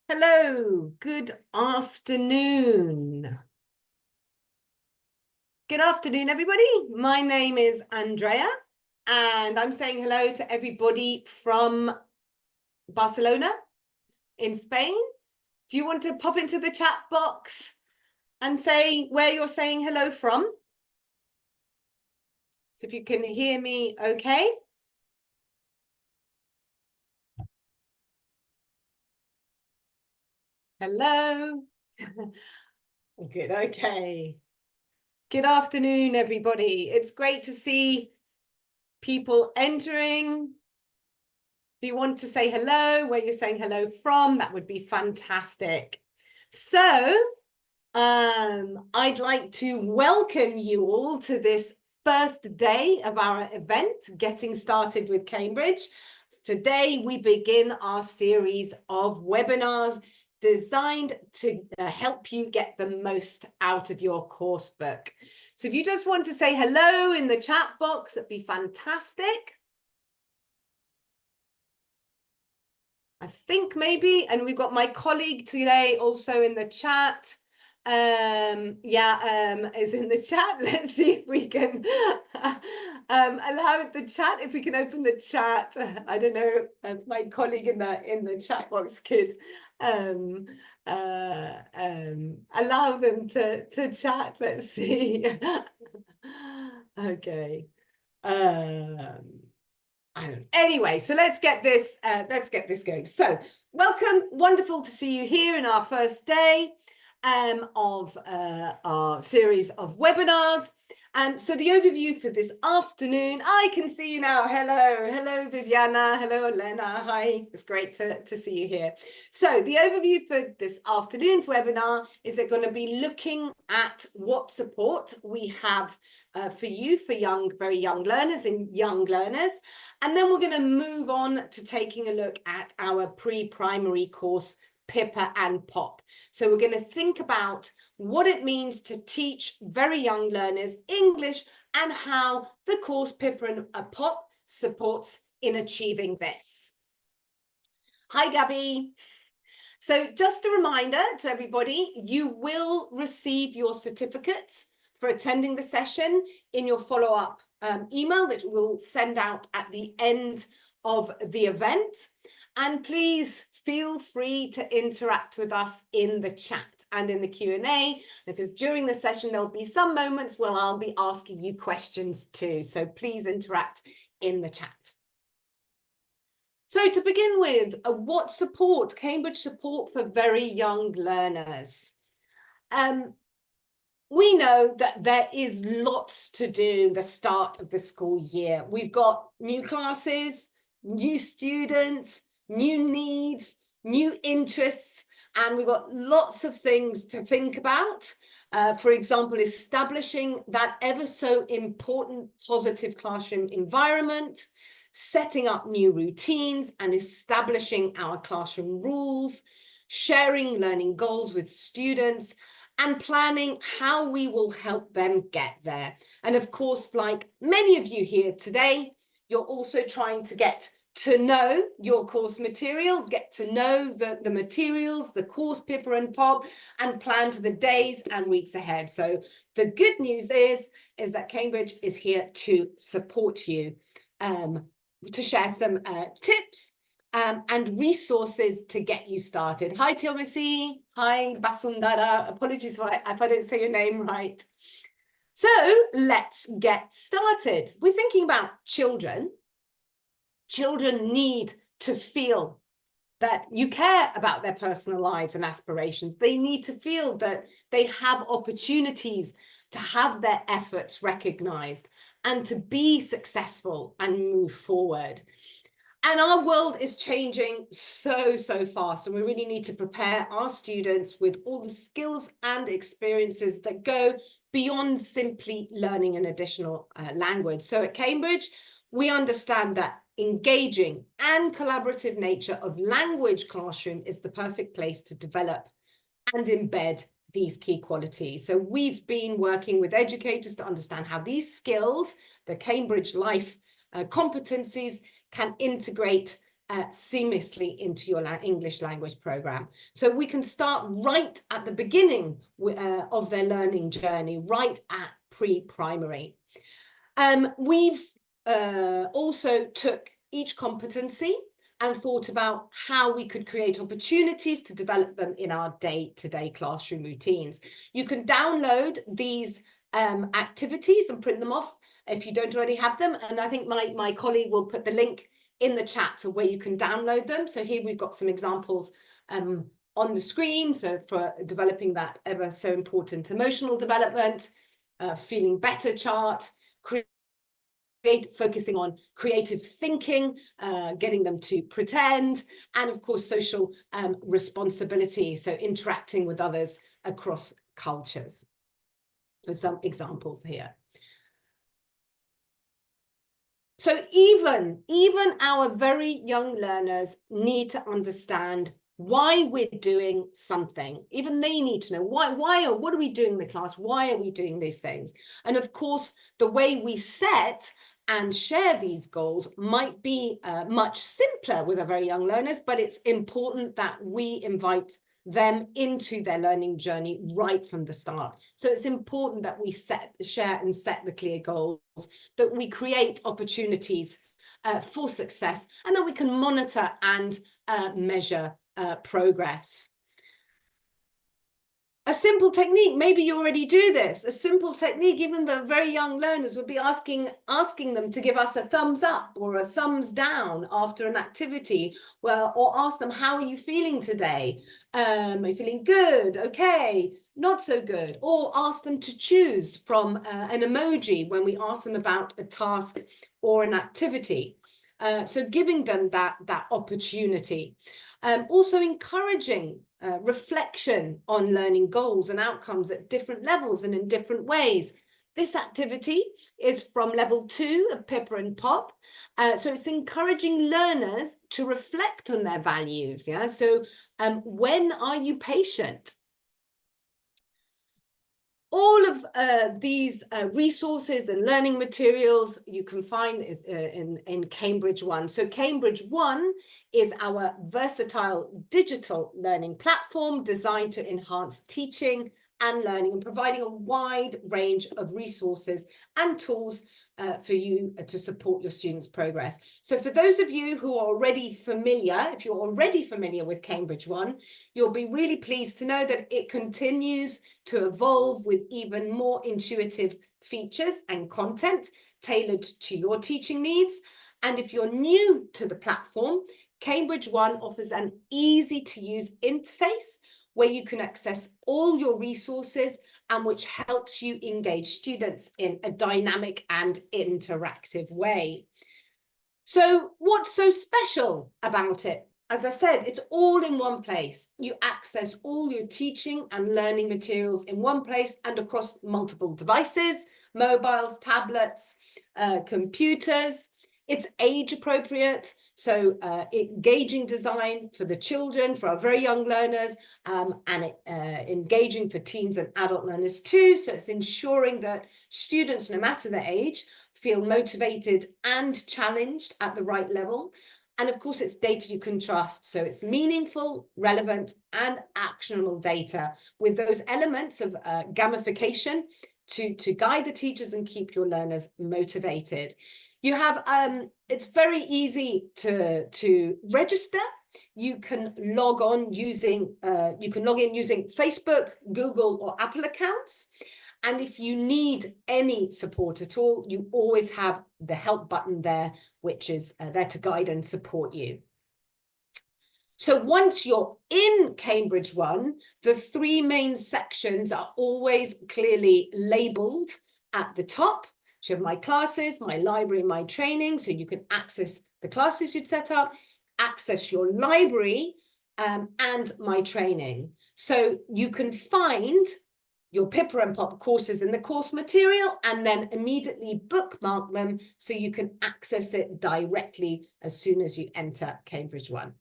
Hello, good afternoon. Good afternoon, everybody. My name is Andrea, and I'm saying hello to everybody from Barcelona in Spain. Do you want to pop into the chat box and say where you're saying hello from? So if you can hear me okay. Hello. Good, okay. Good afternoon, everybody. It's great to see people entering. If you want to say hello, where you're saying hello from, that would be fantastic. So I'd like to welcome you all to this first day of our event, Getting Started with Cambridge. Today, we begin our series of webinars designed to help you get the most out of your course book. So if you just want to say hello in the chat box, that'd be fantastic. I think maybe, and we've got my colleague today also in the chat. Is in the chat. Let's see if we can allow the chat, if we can open the chat. I don't know if my colleague in the chat box could allow them to chat. Let's see. Okay. Anyway, so let's get this going. So welcome, wonderful to see you here in our first day of our series of webinars. So the overview for this afternoon, I can see you now. Hello Viviana, hello Elena, hi, it's great to see you here. So the overview for this afternoon's webinar is they're going to be looking at what support we have for you, for very young learners and young learners. And then we're going to move on to taking a look at our pre-primary course, Pippa and Pop. So we're going to think about what it means to teach very young learners English and how the course Pippa and Pop supports in achieving this. Hi, Gabby. So just a reminder to everybody, you will receive your certificates for attending the session in your follow-up email that we'll send out at the end of the event. And please feel free to interact with us in the chat and in the Q&A, because during the session, there'll be some moments where I'll be asking you questions too. So please interact in the chat. So to begin with, what support, Cambridge support for very young learners? We know that there is lots to do the start of the school year. We've got new classes, new students, new needs, new interests, and we've got lots of things to think about. For example, establishing that ever so important positive classroom environment, setting up new routines and establishing our classroom rules, sharing learning goals with students, and planning how we will help them get there. And of course, like many of you here today, you're also trying to get to know your course materials, get to know the materials, the course Pippa and Pop, and plan for the days and weeks ahead. So the good news is that Cambridge is here to support you, to share some tips and resources to get you started. Hi, Tilmasi. Hi, Basundara. Apologies if I don't say your name right. So let's get started. We're thinking about children. Children need to feel that you care about their personal lives and aspirations. They need to feel that they have opportunities to have their efforts recognized and to be successful and move forward. And our world is changing so fast, and we really need to prepare our students with all the skills and experiences that go beyond simply learning an additional language. So at Cambridge, we understand that engaging and collaborative nature of language classroom is the perfect place to develop and embed these key qualities. So we've been working with educators to understand how these skills, the Cambridge Life competencies, can integrate seamlessly into your English language program. So we can start right at the beginning of their learning journey, right at pre-primary. We've also took each competency and thought about how we could create opportunities to develop them in our day-to-day classroom routines. You can download these activities and print them off if you don't already have them. And I think my colleague will put the link in the chat to where you can download them. So here we've got some examples on the screen. So for developing that ever so important emotional development, feeling better chart, focusing on creative thinking, getting them to pretend, and of course social responsibility, so interacting with others across cultures. So some examples here. So even our very young learners need to understand why we're doing something. Even they need to know what are we doing in the class? Why are we doing these things? And of course, the way we set and share these goals might be much simpler with our very young learners, but it's important that we invite them into their learning journey right from the start. So it's important that we share and set the clear goals, that we create opportunities for success, and that we can monitor and measure progress. A simple technique, maybe you already do this, a simple technique, even the very young learners would be asking them to give us a thumbs up or a thumbs down after an activity, well, or ask them, how are you feeling today? Are you feeling good? Okay, not so good. Or ask them to choose from an emoji when we ask them about a task or an activity. So giving them that opportunity. Also encouraging reflection on learning goals and outcomes at different levels and in different ways. This activity is from level 2 of Pippa and Pop. So it's encouraging learners to reflect on their values. Yeah. So when are you patient? All of these resources and learning materials you can find in Cambridge One. So Cambridge One is our versatile digital learning platform designed to enhance teaching and learning and providing a wide range of resources and tools for you to support your students' progress. So for those of you who are already familiar, if you're already familiar with Cambridge One, you'll be really pleased to know that it continues to evolve with even more intuitive features and content tailored to your teaching needs. And if you're new to the platform, Cambridge One offers an easy to use interface where you can access all your resources and which helps you engage students in a dynamic and interactive way. So what's so special about it? As I said, it's all in one place. You access all your teaching and learning materials in one place and across multiple devices, mobiles, tablets, computers. It's age appropriate, so engaging design for the children, for our very young learners, and engaging for teens and adult learners too. So it's ensuring that students, no matter their age, feel motivated and challenged at the right level. And of course, it's data you can trust. So it's meaningful, relevant, and actionable data with those elements of gamification to guide the teachers and keep your learners motivated. You have, it's very easy to register. You can log in using Facebook, Google, or Apple accounts. And if you need any support at all, you always have the help button there, which is there to guide and support you. So once you're in Cambridge One, the 3 main sections are always clearly labelled at the top. So you have my classes, my library, my training. So you can access the classes you'd set up, access your library, and my training. So you can find your Pippa and Pop courses in the course material and then immediately bookmark them so you can access it directly as soon as you enter Cambridge One.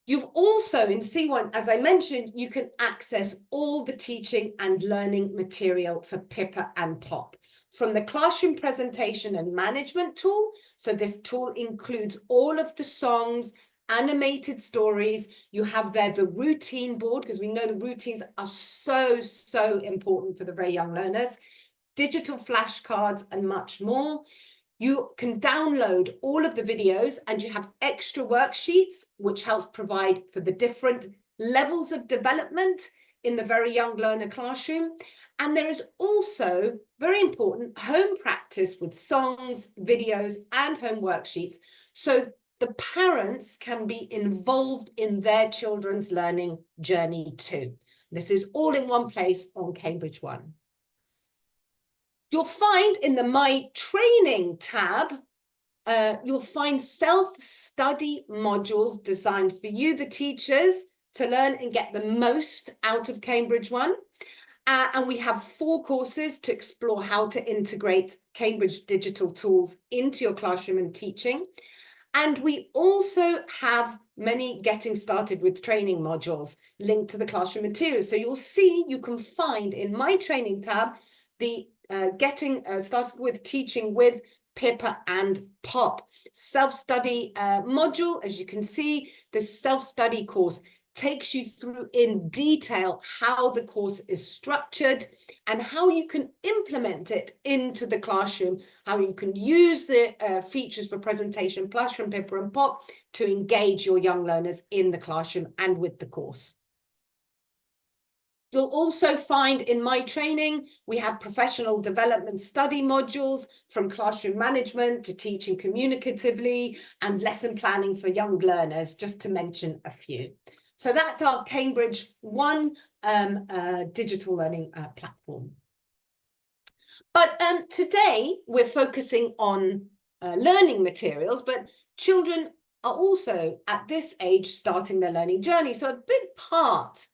You've also, in C1, as I mentioned, you can access all the teaching and learning material for Pippa and Pop from the classroom presentation and management tool. So this tool includes all of the songs, animated stories. You have there the routine board, because we know the routines are so important for the very young learners, digital flashcards, and much more. You can download all of the videos, and you have extra worksheets, which helps provide for the different levels of development in the very young learner classroom. And there is also, very important, home practice with songs, videos, and home worksheets, so the parents can be involved in their children's learning journey too. This is all in one place on Cambridge One. You'll find in the My Training tab, you'll find self-study modules designed for you, the teachers, to learn and get the most out of Cambridge One. And we have 4 courses to explore how to integrate Cambridge digital tools into your classroom and teaching. And we also have many getting started with training modules linked to the classroom materials. So you'll see, you can find in My Training tab, the getting started with teaching with Pippa and Pop self-study module. As you can see, the self-study course takes you through in detail how the course is structured and how you can implement it into the classroom, how you can use the features for presentation plus from Pippa and Pop to engage your young learners in the classroom and with the course. You'll also find in My Training, we have professional development study modules from classroom management to teaching communicatively and lesson planning for young learners, just to mention a few. So that's our Cambridge One digital learning platform. But today we're focusing on learning materials, but children are also at this age starting their learning journey. So a big part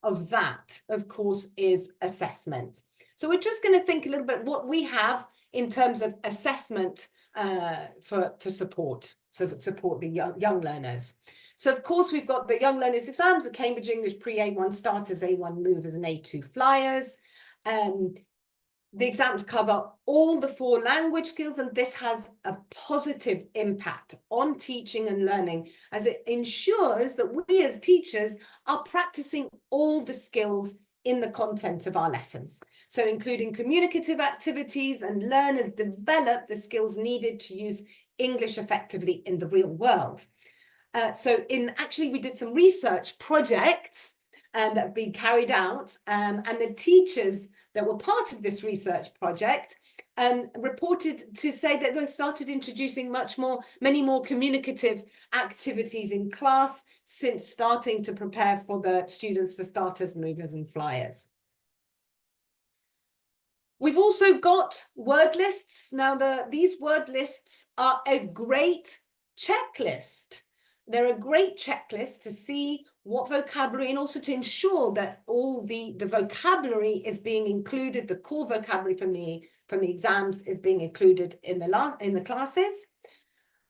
of that, of course, is assessment. So we're just going to think a little bit what we have in terms of assessment to support the young learners. So of course we've got the young learners exams, the Cambridge English Pre-A1 Starters, A1 Movers, and A2 Flyers. The exams cover all the 4 language skills, and this has a positive impact on teaching and learning, as it ensures that we as teachers are practicing all the skills in the content of our lessons. So including communicative activities, and learners develop the skills needed to use English effectively in the real world. So actually we did some research projects that have been carried out, and the teachers that were part of this research project reported to say that they started introducing many more communicative activities in class since starting to prepare for the students for Starters, Movers, and Flyers. We've also got word lists. Now, these word lists are a great checklist. They're a great checklist to see what vocabulary, and also to ensure that all the vocabulary is being included, the core vocabulary from the exams is being included in the classes.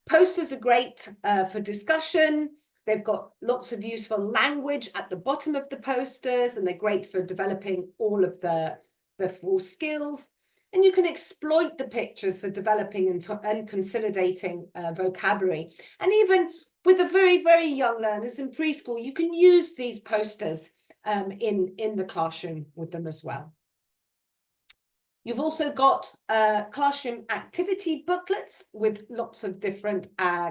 Posters are great for discussion. They've got lots of useful language at the bottom of the posters, and they're great for developing all of the 4 skills. And you can exploit the pictures for developing and consolidating vocabulary. And even with the very young learners in preschool, you can use these posters in the classroom with them as well. You've also got classroom activity booklets with lots of different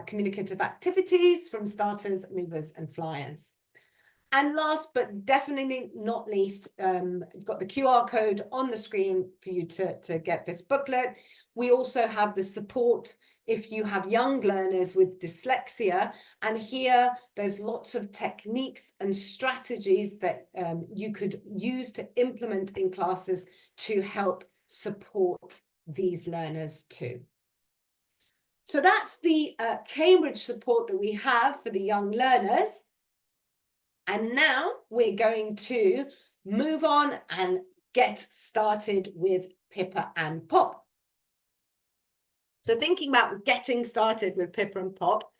communicative activities from Starters, Movers, and Flyers. And last but definitely not least, you've got the QR code on the screen for you to get this booklet. We also have the support if you have young learners with dyslexia, and here there's lots of techniques and strategies that you could use to implement in classes to help support these learners too. So that's the Cambridge support that we have for the young learners. And now we're going to move on and get started with Pippa and Pop. So thinking about getting started with Pippa and Pop,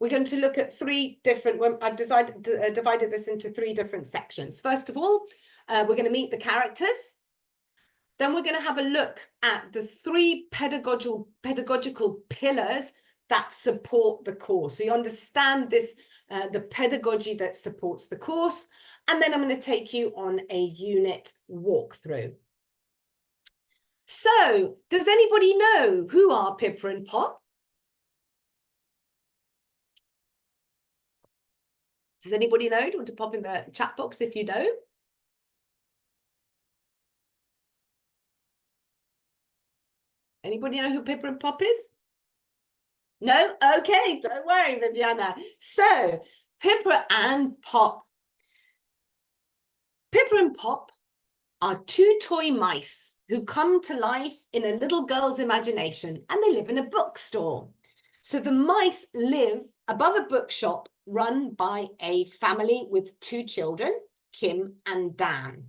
we're going to look at 3 different, I've divided this into 3 different sections. First of all, we're going to meet the characters. Then we're going to have a look at the 3 pedagogical pillars that support the course. So you understand this, the pedagogy that supports the course. And then I'm going to take you on a unit walkthrough. So does anybody know who are Pippa and Pop? Does anybody know? Do you want to pop in the chat box if you know? Anybody know who Pippa and Pop is? No? Okay, don't worry, Viviana. So, Pippa and Pop. Pippa and Pop are 2 toy mice who come to life in a little girl's imagination, and they live in a bookstore. So the mice live above a bookshop run by a family with 2 children, Kim and Dan.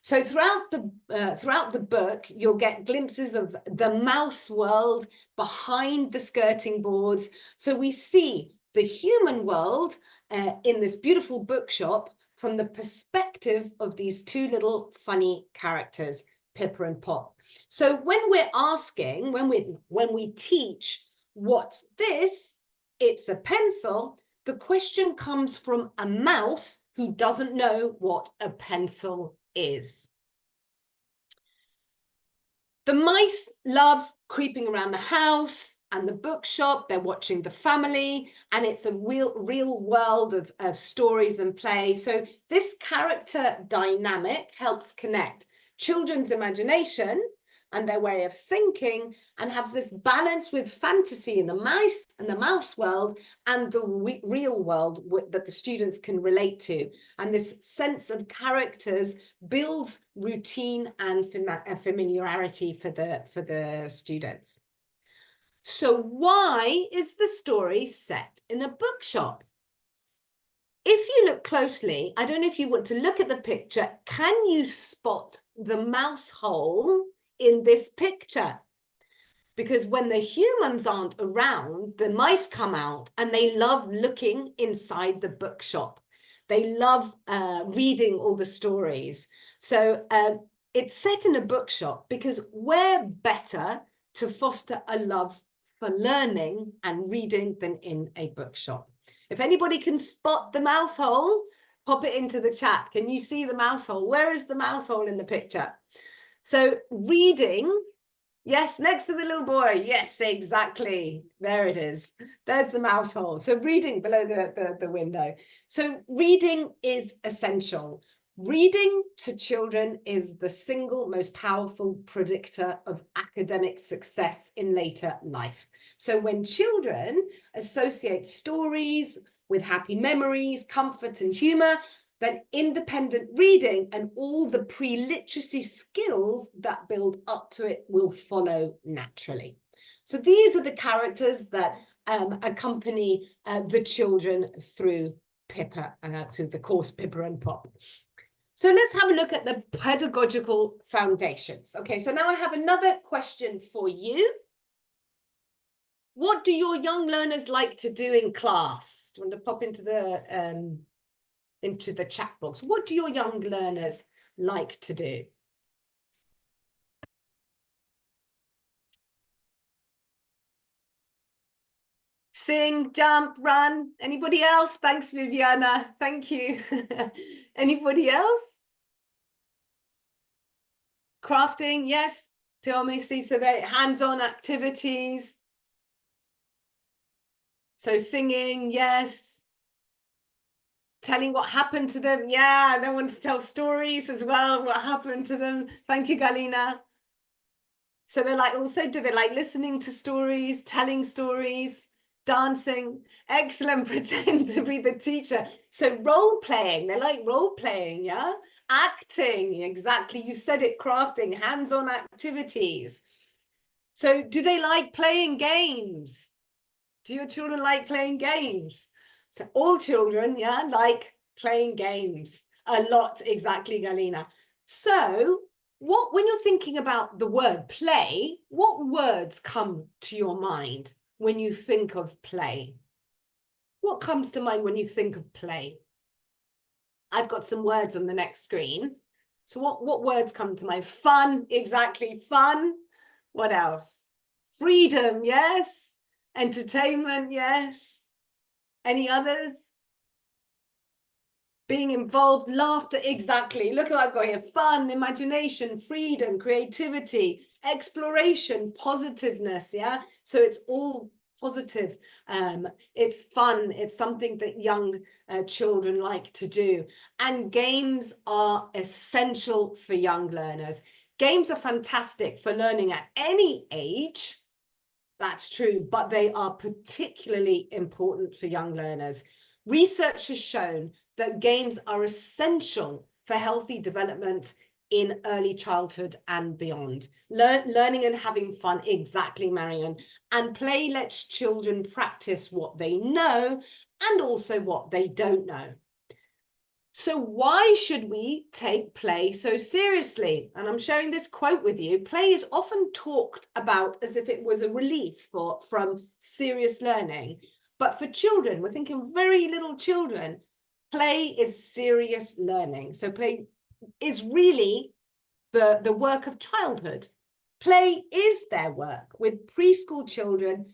So throughout the book, you'll get glimpses of the mouse world behind the skirting boards. So we see the human world in this beautiful bookshop from the perspective of these 2 little funny characters, Pippa and Pop. So when we're asking, when we teach, what's this? It's a pencil. The question comes from a mouse who doesn't know what a pencil is. The mice love creeping around the house and the bookshop. They're watching the family, and it's a real world of stories and play. So this character dynamic helps connect children's imagination and their way of thinking, and has this balance with fantasy in the mice and the mouse world and the real world that the students can relate to. And this sense of characters builds routine and familiarity for the students. So why is the story set in a bookshop? If you look closely, I don't know if you want to look at the picture, can you spot the mouse hole in this picture? Because when the humans aren't around, the mice come out and they love looking inside the bookshop. They love reading all the stories. So it's set in a bookshop because we're better to foster a love for learning and reading than in a bookshop. If anybody can spot the mouse hole, pop it into the chat. Can you see the mouse hole? Where is the mouse hole in the picture? So reading, yes, next to the little boy. Yes, exactly. There it is. There's the mouse hole. So reading below the window. So reading is essential. Reading to children is the single most powerful predictor of academic success in later life. So when children associate stories with happy memories, comfort, and humor, then independent reading and all the pre-literacy skills that build up to it will follow naturally. So these are the characters that accompany the children through through the course Pippa and Pop. So let's have a look at the pedagogical foundations. Okay, so now I have another question for you. What do your young learners like to do in class? Do you want to pop into the chat box? What do your young learners like to do? Sing, jump, run. Anybody else? Thanks, Viviana. Thank you. Anybody else? Crafting, yes. Tell me, see, so they hands-on activities. So singing, yes. Telling what happened to them. Yeah, they want to tell stories as well, what happened to them. Thank you, Galina. So they're like, also, do they like listening to stories, telling stories, dancing? Excellent, pretend to be the teacher. So role playing, they like role playing, yeah? Acting, exactly. You said it, crafting, hands-on activities. So do they like playing games? Do your children like playing games? So all children, yeah, like playing games a lot, exactly, Galina. So when you're thinking about the word play, what words come to your mind when you think of play? What comes to mind when you think of play? I've got some words on the next screen. So what words come to mind? Fun, exactly, fun. What else? Freedom, yes. Entertainment, yes. Any others? Being involved, laughter, exactly. Look what I've got here. Fun, imagination, freedom, creativity, exploration, positiveness, yeah? So it's all positive. It's fun. It's something that young children like to do. And games are essential for young learners. Games are fantastic for learning at any age. That's true, but they are particularly important for young learners. Research has shown that games are essential for healthy development in early childhood and beyond. Learning and having fun, exactly, Marion. And play lets children practice what they know and also what they don't know. So why should we take play so seriously? And I'm sharing this quote with you. Play is often talked about as if it was a relief from serious learning. But for children, we're thinking very little children, play is serious learning. So play is really the work of childhood. Play is their work with preschool children.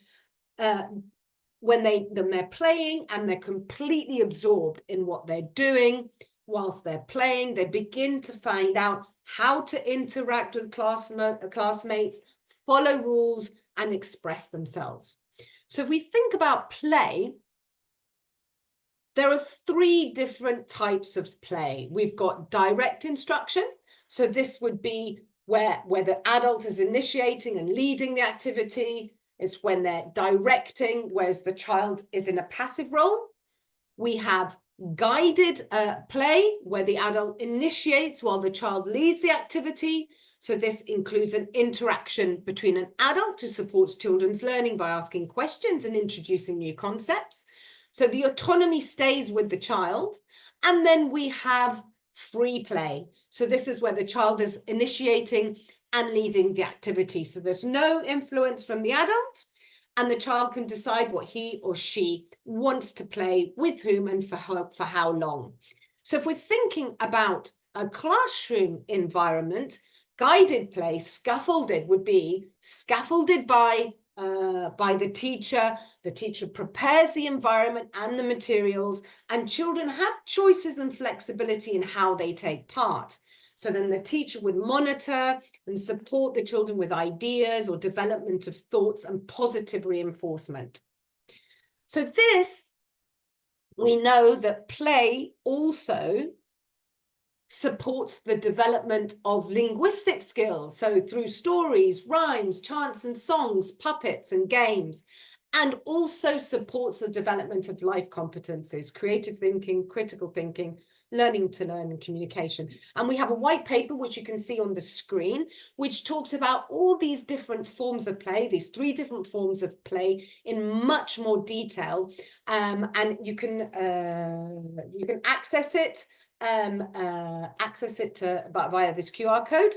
When they're playing and they're completely absorbed in what they're doing whilst they're playing, they begin to find out how to interact with classmates, follow rules, and express themselves. So if we think about play, there are 3 different types of play. We've got direct instruction. So this would be where the adult is initiating and leading the activity. It's when they're directing, whereas the child is in a passive role. We have guided play, where the adult initiates while the child leads the activity. So this includes an interaction between an adult who supports children's learning by asking questions and introducing new concepts. So the autonomy stays with the child. And then we have free play. So this is where the child is initiating and leading the activity. So there's no influence from the adult, and the child can decide what he or she wants to play, with whom, and for how long. So if we're thinking about a classroom environment, guided play, scaffolded, would be scaffolded by the teacher. The teacher prepares the environment and the materials, and children have choices and flexibility in how they take part. So then the teacher would monitor and support the children with ideas or development of thoughts and positive reinforcement. So this, we know that play also supports the development of linguistic skills. So through stories, rhymes, chants and songs, puppets and games, and also supports the development of life competencies, creative thinking, critical thinking, learning to learn, and communication. And we have a white paper, which you can see on the screen, which talks about all these different forms of play, these 3 different forms of play in much more detail. And you can access it via this QR code.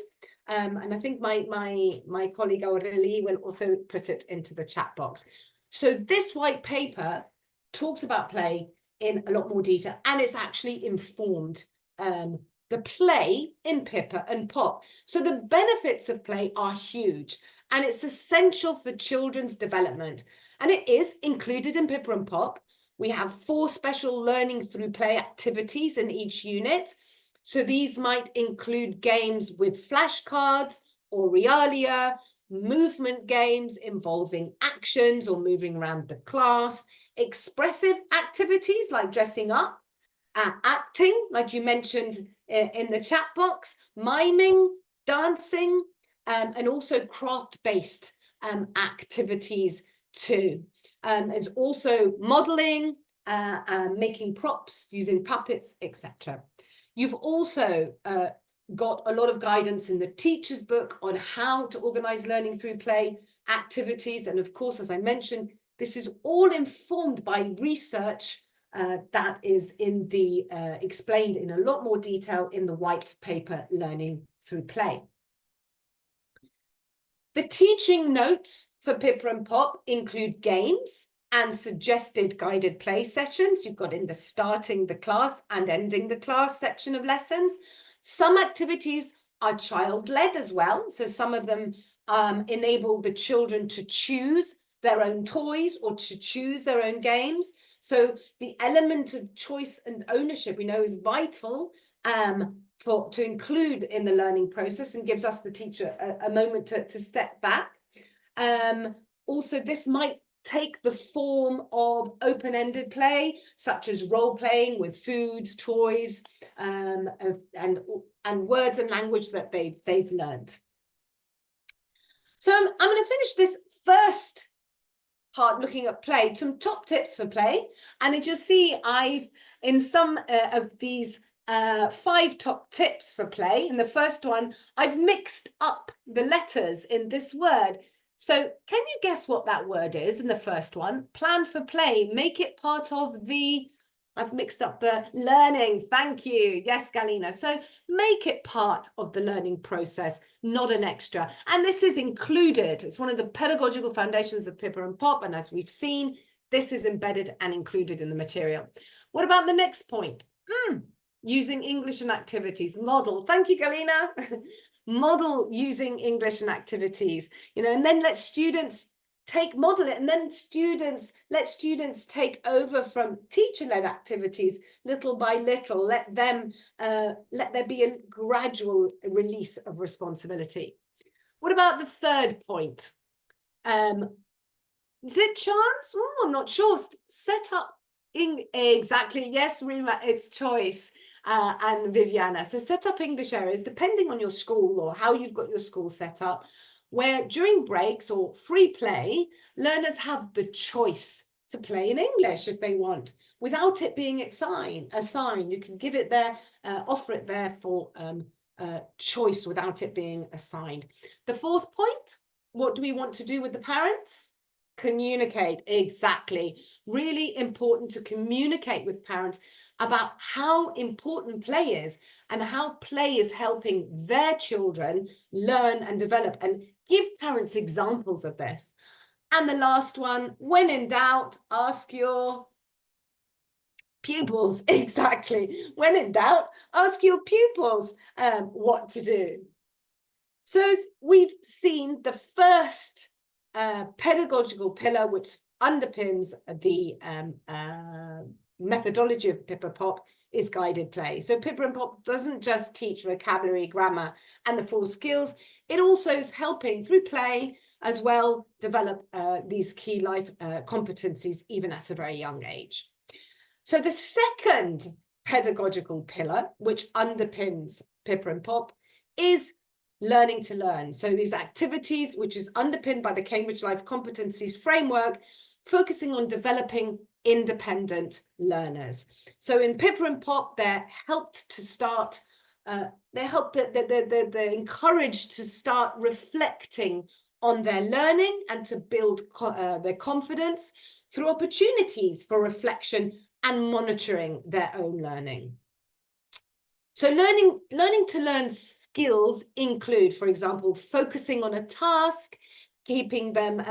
And I think my colleague Aurélie will also put it into the chat box. So this white paper talks about play in a lot more detail, and it's actually informed the play in Pippa and Pop. So the benefits of play are huge, and it's essential for children's development, and it is included in Pippa and Pop. We have 4 special learning through play activities in each unit. So these might include games with flashcards or realia, movement games involving actions or moving around the class, expressive activities like dressing up, acting, like you mentioned in the chat box, miming, dancing, and also craft-based activities too. There's also modeling, making props, using puppets, etc. You've also got a lot of guidance in the teacher's book on how to organize learning through play activities. And of course, as I mentioned, this is all informed by research that is in the explained in a lot more detail in the white paper, Learning Through Play. The teaching notes for Pippa and Pop include games and suggested guided play sessions. You've got in the starting the class and ending the class section of lessons. Some activities are child-led as well. So some of them enable the children to choose their own toys or to choose their own games. So the element of choice and ownership, we know, is vital to include in the learning process, and gives us, the teacher, a moment to step back. Also, this might take the form of open-ended play, such as role-playing with food, toys, and words and language that they've learned. So I'm going to finish this first part looking at play, some top tips for play. And as you'll see, I've, in some of these 5 top tips for play, in the first one, I've mixed up the letters in this word. So can you guess what that word is in the first one? Plan for play, make it part of the, I've mixed up the learning. Thank you. Yes, Galina. So make it part of the learning process, not an extra. And this is included. It's one of the pedagogical foundations of Pippa and Pop. And as we've seen, this is embedded and included in the material. What about the next point? Using English and activities. Model. Thank you, Galina. Model using English and activities. And then let students model it, and then let students take over from teacher-led activities little by little. Let there be a gradual release of responsibility. What about the third point? Is it chance? I'm not sure. Set up exactly. Yes, Rima, it's choice. And Viviana. So set up English areas depending on your school or how you've got your school set up, where during breaks or free play, learners have the choice to play in English if they want, without it being assigned. You can give it there, offer it there for choice without it being assigned. The fourth point, what do we want to do with the parents? Communicate. Exactly. Really important to communicate with parents about how important play is and how play is helping their children learn and develop, and give parents examples of this. And the last one, when in doubt, ask your pupils. Exactly. When in doubt, ask your pupils what to do. So as we've seen, the first pedagogical pillar, which underpins the methodology of Pippa Pop, is guided play. So Pippa and Pop doesn't just teach vocabulary, grammar, and the full skills. It also is helping through play as well develop these key life competencies even at a very young age. So the second pedagogical pillar, which underpins Pippa and Pop, is learning to learn. So these activities, which is underpinned by the Cambridge Life Competencies Framework, focusing on developing independent learners. So in Pippa and Pop, they're helped to start, they're encouraged to start reflecting on their learning and to build their confidence through opportunities for reflection and monitoring their own learning. So learning to learn skills include, for example, focusing on a task, keeping them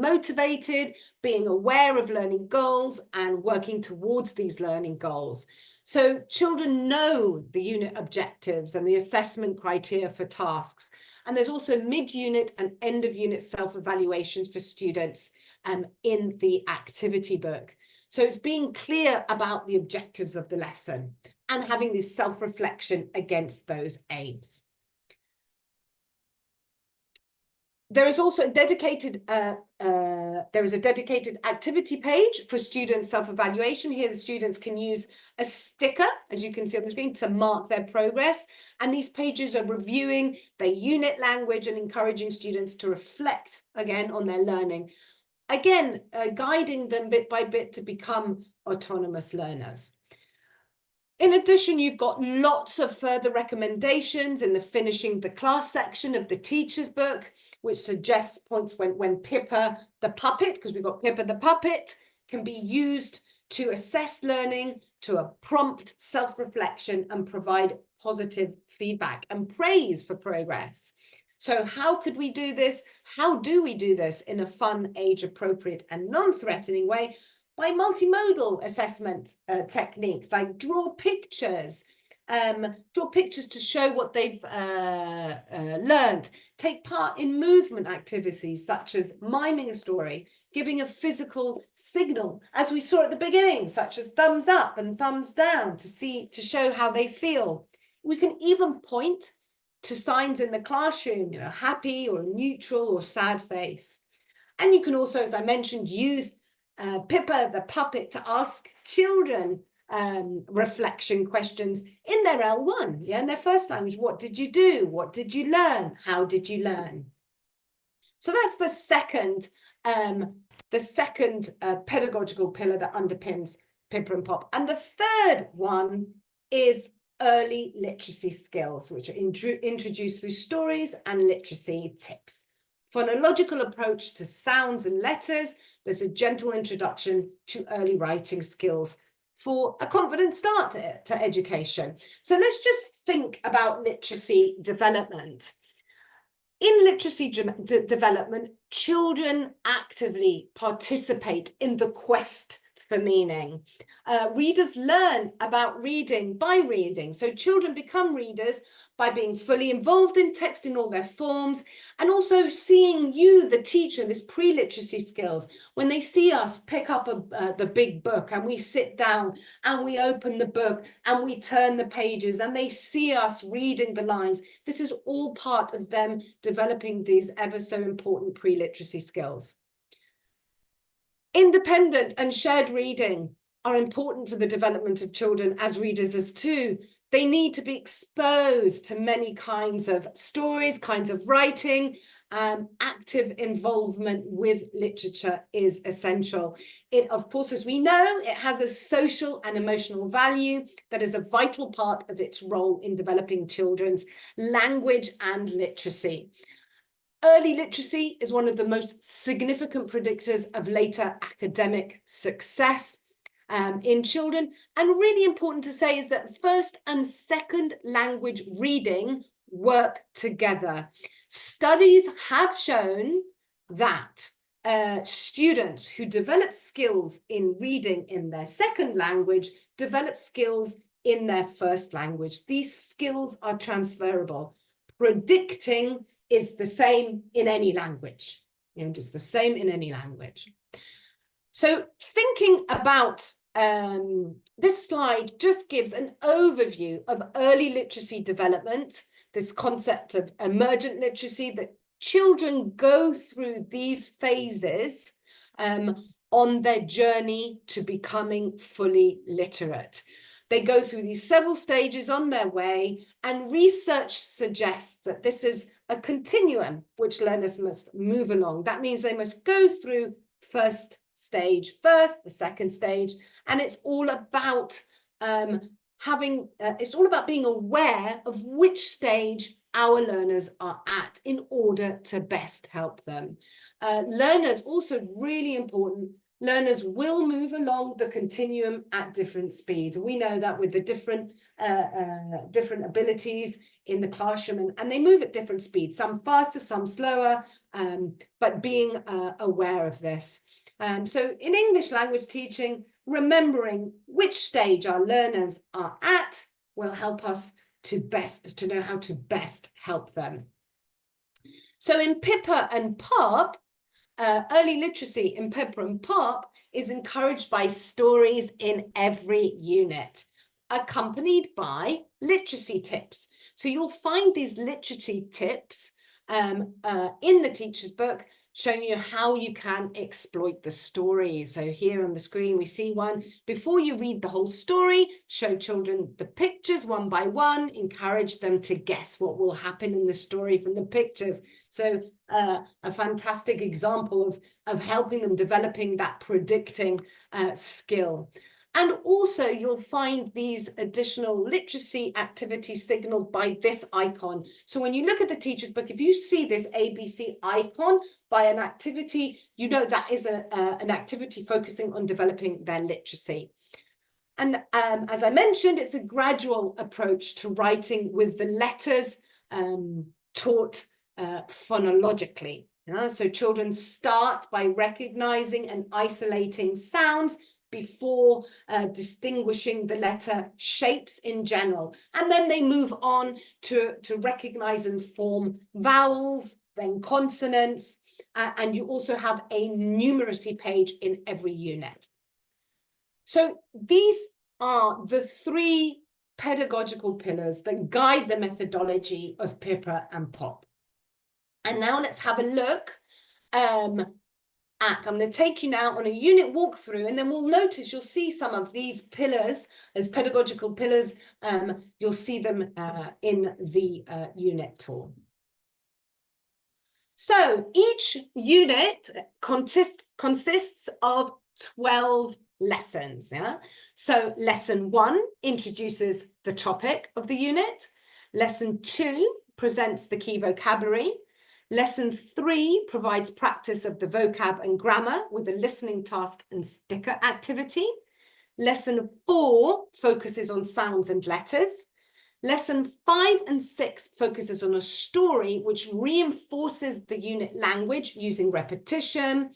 motivated, being aware of learning goals, and working towards these learning goals. So children know the unit objectives and the assessment criteria for tasks. And there's also mid-unit and end-of-unit self-evaluations for students in the activity book. So it's being clear about the objectives of the lesson and having this self-reflection against those aims. There is also a dedicated activity page for student self-evaluation. Here the students can use a sticker, as you can see on the screen, to mark their progress. And these pages are reviewing their unit language and encouraging students to reflect again on their learning. Again, guiding them bit by bit to become autonomous learners. In addition, you've got lots of further recommendations in the finishing the class section of the teacher's book, which suggests points when Pippa the puppet, because we've got Pippa the puppet, can be used to assess learning, to a prompt self-reflection and provide positive feedback and praise for progress. So how could we do this? How do we do this in a fun, age-appropriate and non-threatening way? By multimodal assessment techniques, like draw pictures, draw pictures to show what they've learned, take part in movement activities such as miming a story, giving a physical signal, as we saw at the beginning, such as thumbs up and thumbs down to show how they feel. We can even point to signs in the classroom, happy or neutral or sad face. And you can also, as I mentioned, use Pippa the puppet to ask children reflection questions in their L1, in their first language. What did you do? What did you learn? How did you learn? So that's the second pedagogical pillar that underpins Pippa and Pop. And the third one is early literacy skills, which are introduced through stories and literacy tips. Phonological approach to sounds and letters. There's a gentle introduction to early writing skills for a confident start to education. So let's just think about literacy development. In literacy development, children actively participate in the quest for meaning. Readers learn about reading by reading. So children become readers by being fully involved in text in all their forms, and also seeing you, the teacher, this pre-literacy skills, when they see us pick up the big book and we sit down and we open the book and we turn the pages and they see us reading the lines. This is all part of them developing these ever so important pre-literacy skills. Independent and shared reading are important for the development of children as readers as too. They need to be exposed to many kinds of stories, kinds of writing. Active involvement with literature is essential. It, of course, as we know, it has a social and emotional value that is a vital part of its role in developing children's language and literacy. Early literacy is one of the most significant predictors of later academic success in children. And really important to say is that first and second language reading work together. Studies have shown that students who develop skills in reading in their second language develop skills in their first language. These skills are transferable. Predicting is the same in any language. It's the same in any language. So thinking about this slide just gives an overview of early literacy development, this concept of emergent literacy, that children go through these phases on their journey to becoming fully literate. They go through these several stages on their way, and research suggests that this is a continuum which learners must move along. That means they must go through first stage first, the second stage, and it's all about it's all about being aware of which stage our learners are at in order to best help them. Learners, also really important, learners will move along the continuum at different speeds. We know that with the different abilities in the classroom, and they move at different speeds, some faster, some slower, but being aware of this. So in English language teaching, remembering which stage our learners are at will help us to know how to best help them. So in Pippa and Pop, early literacy in Pippa and Pop is encouraged by stories in every unit, accompanied by literacy tips. So you'll find these literacy tips in the teacher's book, showing you how you can exploit the story. So here on the screen, we see one. Before you read the whole story, show children the pictures one by one, encourage them to guess what will happen in the story from the pictures. So a fantastic example of helping them developing that predicting skill. And also you'll find these additional literacy activities signaled by this icon. So when you look at the teacher's book, if you see this ABC icon by an activity, you know that is an activity focusing on developing their literacy. And as I mentioned, it's a gradual approach to writing with the letters taught phonologically. So children start by recognizing and isolating sounds before distinguishing the letter shapes in general. And then they move on to recognize and form vowels, then consonants, and you also have a numeracy page in every unit. So these are the three pedagogical pillars that guide the methodology of Pippa and Pop. And now let's have a look I'm going to take you now on a unit walkthrough, and then we'll notice, you'll see some of these pillars as pedagogical pillars. You'll see them in the unit tour. So each unit consists of 12 lessons. Yeah. So lesson 1 introduces the topic of the unit. Lesson 2 presents the key vocabulary. Lesson 3 provides practice of the vocab and grammar with a listening task and sticker activity. Lesson 4 focuses on sounds and letters. Lesson 5 and 6 focuses on a story which reinforces the unit language using repetition,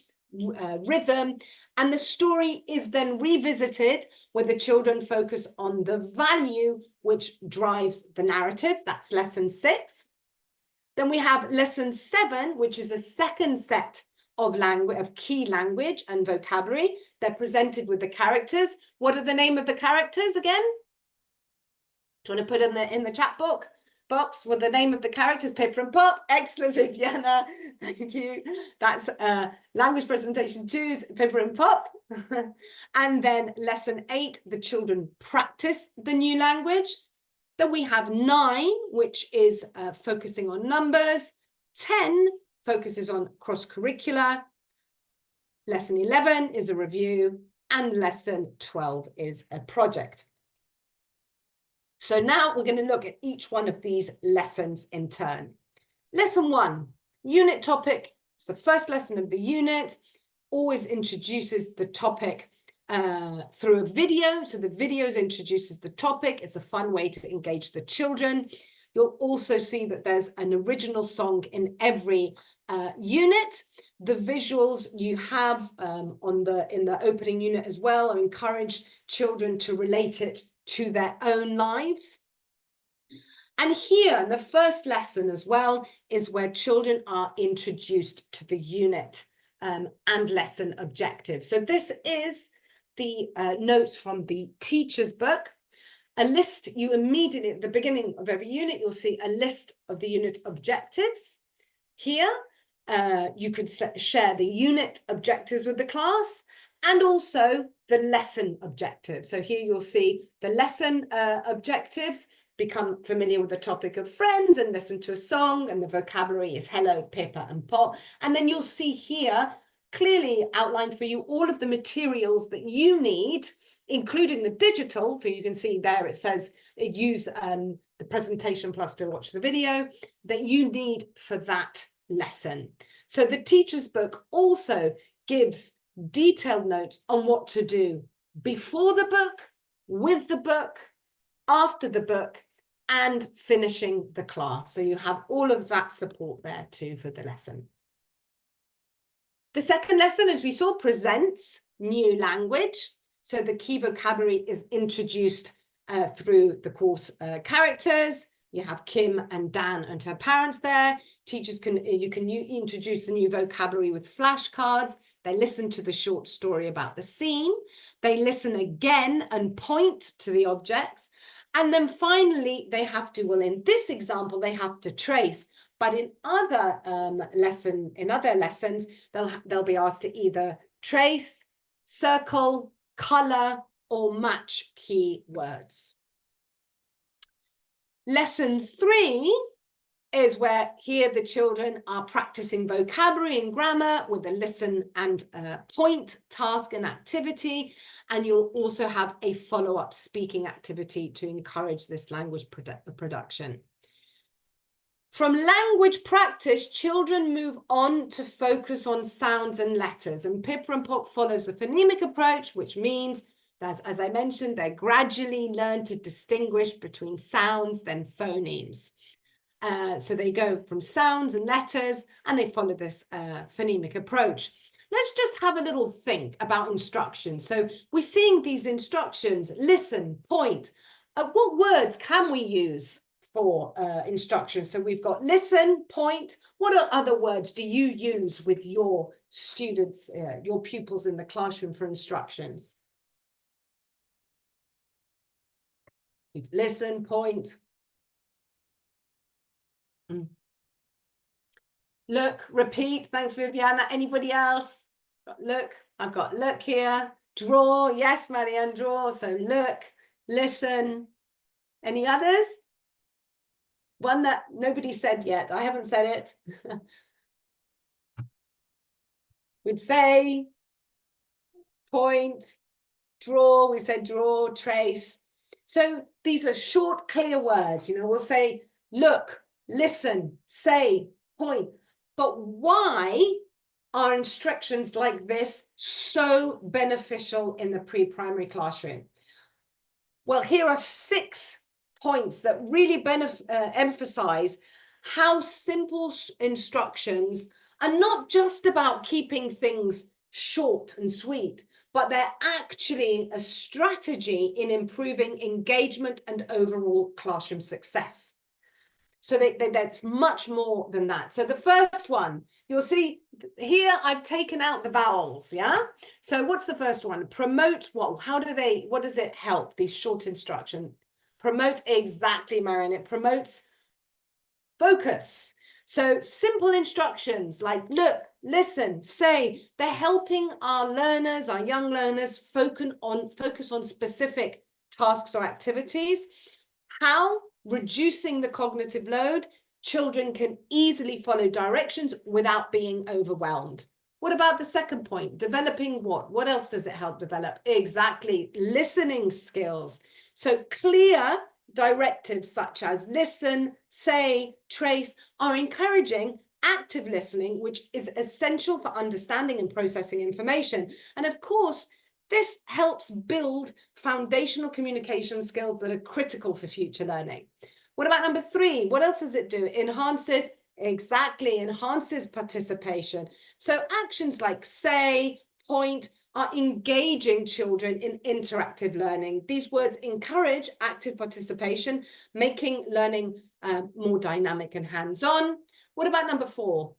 rhythm, and the story is then revisited where the children focus on the value which drives the narrative. That's lesson 6. Then we have lesson 7, which is a second set of language, of key language and vocabulary. They're presented with the characters. What are the name of the characters again? Do you want to put in the chat box what the name of the characters? Pippa and Pop. Excellent, Viviana. Thank you. That's language presentation 2's Pippa and Pop. And then lesson 8, the children practice the new language. Then we have 9, which is focusing on numbers. 10 focuses on cross-curricular. Lesson 11 is a review. And lesson 12 is a project. So now we're going to look at each one of these lessons in turn. Lesson 1, unit topic. It's the first lesson of the unit. Always introduces the topic through a video. So the videos introduces the topic. It's a fun way to engage the children. You'll also see that there's an original song in every unit. The visuals you have in the opening unit as well are encourage children to relate it to their own lives. And here in the first lesson as well is where children are introduced to the unit and lesson objectives. So this is the notes from the teacher's book. A list, you immediately at the beginning of every unit, you'll see a list of the unit objectives. Here, you could share the unit objectives with the class and also the lesson objectives. So here you'll see the lesson objectives, become familiar with the topic of friends and listen to a song, and the vocabulary is hello, Pippa and Pop. And then you'll see here clearly outlined for you all of the materials that you need, including the digital. For you can see there it says use the presentation plus to watch the video that you need for that lesson. So the teacher's book also gives detailed notes on what to do before the book, with the book, after the book, and finishing the class. So you have all of that support there too for the lesson. The second lesson, as we saw, presents new language. So the key vocabulary is introduced through the course characters. You have Kim and Dan and her parents there. Teachers can introduce the new vocabulary with flashcards. They listen to the short story about the scene. They listen again and point to the objects. And then finally, they have to, well, in this example, they have to trace. But in other lessons, they'll be asked to either trace, circle, color, or match key words. Lesson 3 is where here the children are practicing vocabulary and grammar with a listen and point task and activity. And you'll also have a follow-up speaking activity to encourage this language production. From language practice, children move on to focus on sounds and letters. And Pippa and Pop follows the phonemic approach, which means that, as I mentioned, they gradually learn to distinguish between sounds, then phonemes. So they go from sounds and letters, and they follow this phonemic approach. let's just have a little think about instructions. So we're seeing these instructions, listen, point. What words can we use for instructions? So we've got listen, point. What other words do you use with your students, your pupils in the classroom for instructions? Listen, point. Look, repeat. Thanks, Viviana. Anybody else? Look, I've got look here. Draw. Yes, Marianne, draw. So look, listen. Any others? One that nobody said yet. I haven't said it. We'd say, point, draw. We said draw, trace. So these are short, clear words. You know, we'll say, look, listen, say, point. But why are instructions like this so beneficial in the pre-primary classroom? Well, here are 6 points that really emphasize how simple instructions are not just about keeping things short and sweet, but they're actually a strategy in improving engagement and overall classroom success. So that's much more than that. So the first one, you'll see here, I've taken out the vowels, yeah? So what's the first one? Promote what? What does it help, these short instructions? Promote, exactly, Marion. It promotes focus. So simple instructions like look, listen, say, they're helping our learners, our young learners, focus on specific tasks or activities. How? Reducing the cognitive load. Children can easily follow directions without being overwhelmed. What about the second point? Developing what? What else does it help develop? Exactly, listening skills. So clear directives such as listen, say, trace are encouraging active listening, which is essential for understanding and processing information. And of course, this helps build foundational communication skills that are critical for future learning. What about number 3? What else does it do? Enhances participation. So actions like say, point, are engaging children in interactive learning. These words encourage active participation, making learning more dynamic and hands-on. What about number 4?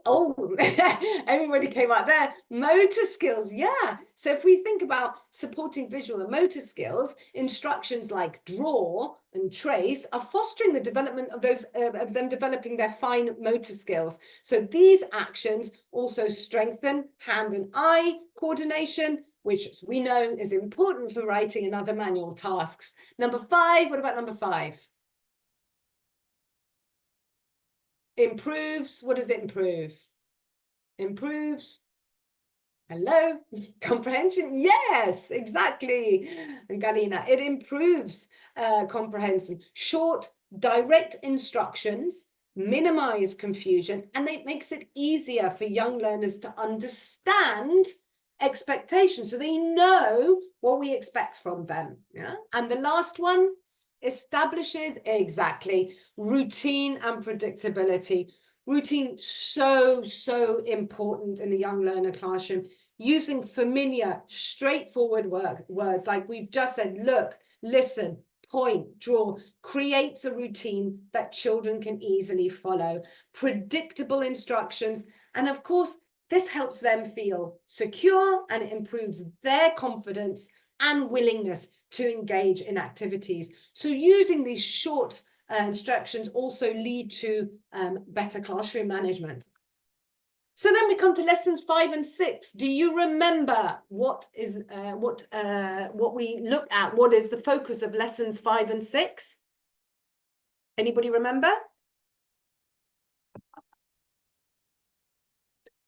Oh, everybody came out there. Motor skills, yeah. So if we think about supporting visual and motor skills, instructions like draw and trace are fostering the development of those of them developing their fine motor skills. So these actions also strengthen hand and eye coordination, which we know is important for writing and other manual tasks. Number 5, what about number 5? Improves. What does it improve? Improves. Hello, comprehension. Yes, exactly, Galina. It improves comprehension. Short, direct instructions minimize confusion, and it makes it easier for young learners to understand expectations, so they know what we expect from them. Yeah. And the last one establishes exactly routine and predictability. Routine, so important in the young learner classroom. Using familiar, straightforward words like we've just said, look, listen, point, draw, creates a routine that children can easily follow. Predictable instructions, and of course, this helps them feel secure and it improves their confidence and willingness to engage in activities. So using these short instructions also lead to better classroom management. So then we come to lessons 5 and 6. Do you remember what we look at? What is the focus of lessons 5 and 6? Anybody remember?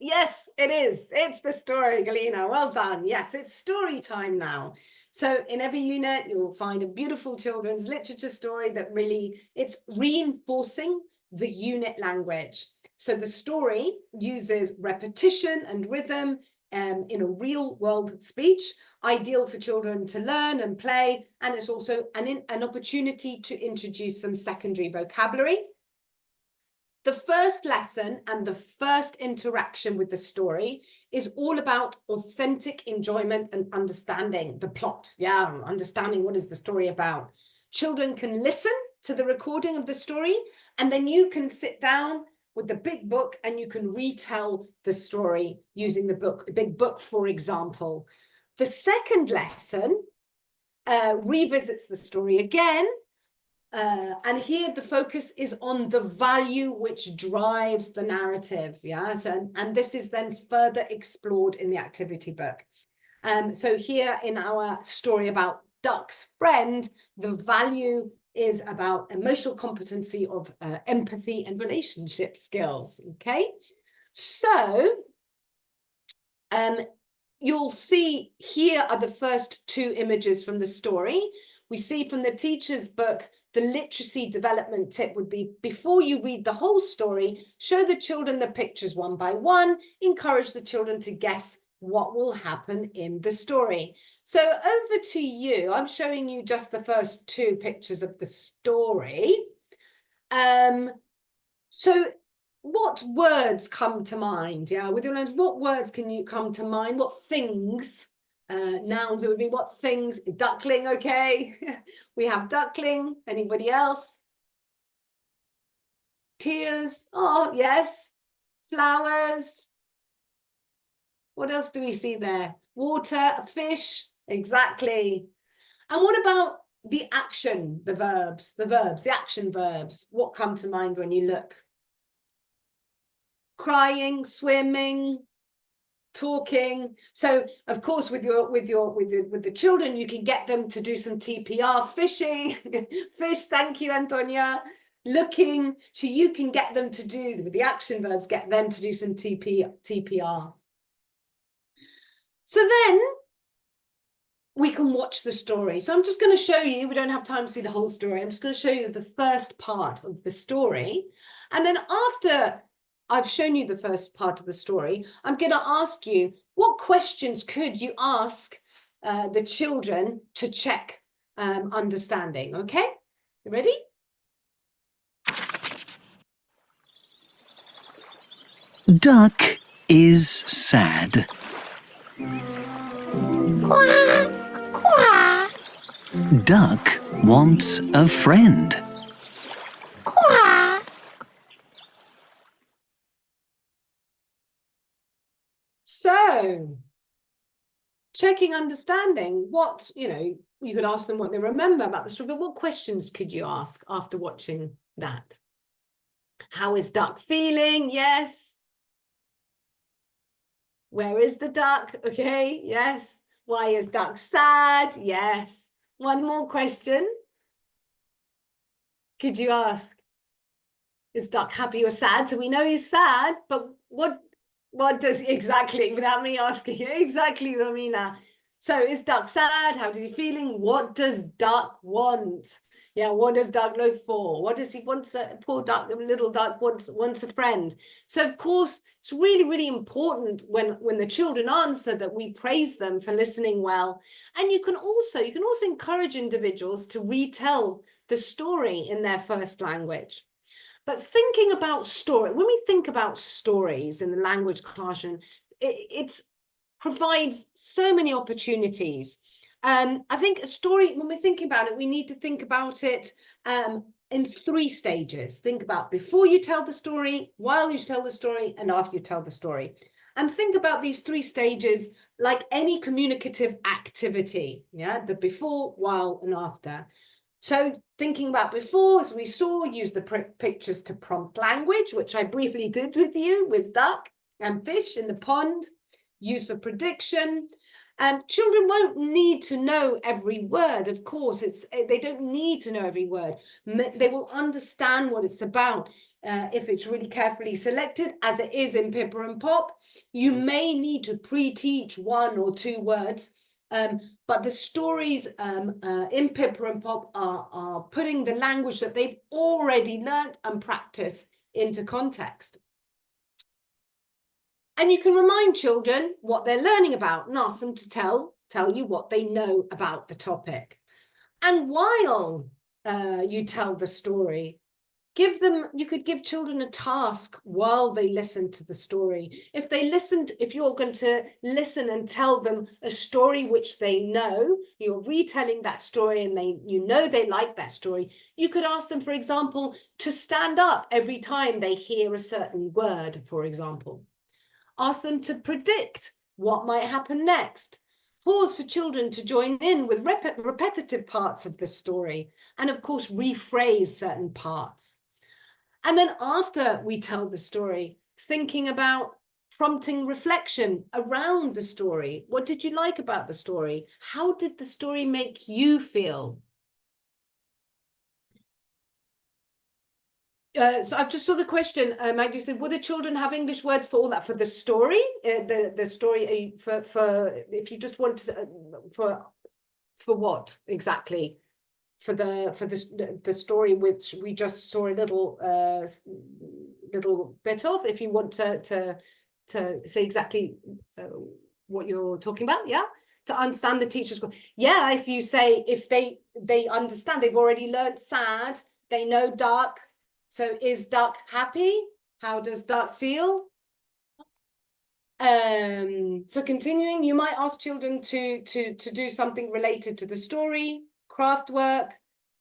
Yes, it is. It's the story, Galina. Well done. Yes, it's story time now. So in every unit, you'll find a beautiful children's literature story that really, it's reinforcing the unit language. So the story uses repetition and rhythm in a real world speech, ideal for children to learn and play. And it's also an opportunity to introduce some secondary vocabulary. The first lesson and the first interaction with the story is all about authentic enjoyment and understanding the plot. Yeah, understanding what is the story about. Children can listen to the recording of the story, and then you can sit down with the big book and you can retell the story using the big book, for example. The second lesson revisits the story again. And here the focus is on the value which drives the narrative. Yeah, so, and this is then further explored in the activity book. So here in our story about Duck's friend, the value is about emotional competency of empathy and relationship skills. Okay, so you'll see here are the first two images from the story. We see from the teacher's book, the literacy development tip would be, before you read the whole story, show the children the pictures one by one, encourage the children to guess what will happen in the story. So over to you. I'm showing you just the first two pictures of the story. So what words come to mind? Yeah, with your names, what words can you come to mind? What things? Nouns, it would be what things? Duckling, okay. We have duckling. Anybody else? Tears. Oh, yes. Flowers. What else do we see there? Water, a fish. Exactly. And what about the action, the verbs, the action verbs? What come to mind when you look? Crying, swimming, talking. So of course with the children, you can get them to do some TPR, fishing. Fish, thank you, Antonia. Looking, so you can get them to do with the action verbs, get them to do some TPR. So then we can watch the story. So I'm just going to show you, we don't have time to see the whole story, I'm just going to show you the first part of the story, and then after I've shown you the first part of the story, I'm going to ask you, what questions could you ask the children to check understanding? Okay, you ready? Duck is sad. Quack, quack, Duck wants a friend. quack. So, checking understanding, what, you could ask them what they remember about the story, but what questions could you ask after watching that? How is Duck feeling? Yes. Where is the duck? Okay, yes. Why is Duck sad? Yes. One more question. Could you ask, is Duck happy or sad? So we know he's sad, but what does exactly, without me asking you, exactly, Romina? So is Duck sad? How is he feeling? What does Duck want? Yeah, what does Duck look for? What does he want? Poor Duck, little Duck wants a friend. So of course, it's really, really important when the children answer that we praise them for listening well. And you can also encourage individuals to retell the story in their first language. But thinking about story, when we think about stories in the language classroom, it provides so many opportunities. I think a story, when we're thinking about it, we need to think about it in three stages. Think about before you tell the story, while you tell the story, and after you tell the story. And think about these three stages like any communicative activity, yeah, the before, while, and after. So thinking about before, as we saw, use the pictures to prompt language, which I briefly did with you with duck and fish in the pond, use for prediction. Children won't need to know every word, of course. They don't need to know every word. They will understand what it's about if it's really carefully selected, as it is in Pippa and Pop. You may need to pre-teach one or two words, but the stories in Pippa and Pop are putting the language that they've already learnt and practiced into context. And you can remind children what they're learning about and ask them to tell you what they know about the topic. And while you tell the story, You could give children a task while they listen to the story. If you're going to listen and tell them a story which they know, you're retelling that story and they like that story, you could ask them, for example, to stand up every time they hear a certain word, for example. Ask them to predict what might happen next. Pause for children to join in with repetitive parts of the story, and of course, rephrase certain parts. And then after we tell the story, thinking about prompting reflection around the story. What did you like about the story? How did the story make you feel? So I've just saw the question, Maggie said, will the children have English words for all that? For the story? The story, for if you just want to, for what exactly? For the story which we just saw a little bit of, if you want to say exactly what you're talking about, yeah, to understand the teacher's, yeah, if you say if they understand, they've already learned sad, they know duck, so is duck happy? How does duck feel? So continuing, you might ask children to do something related to the story, craft work,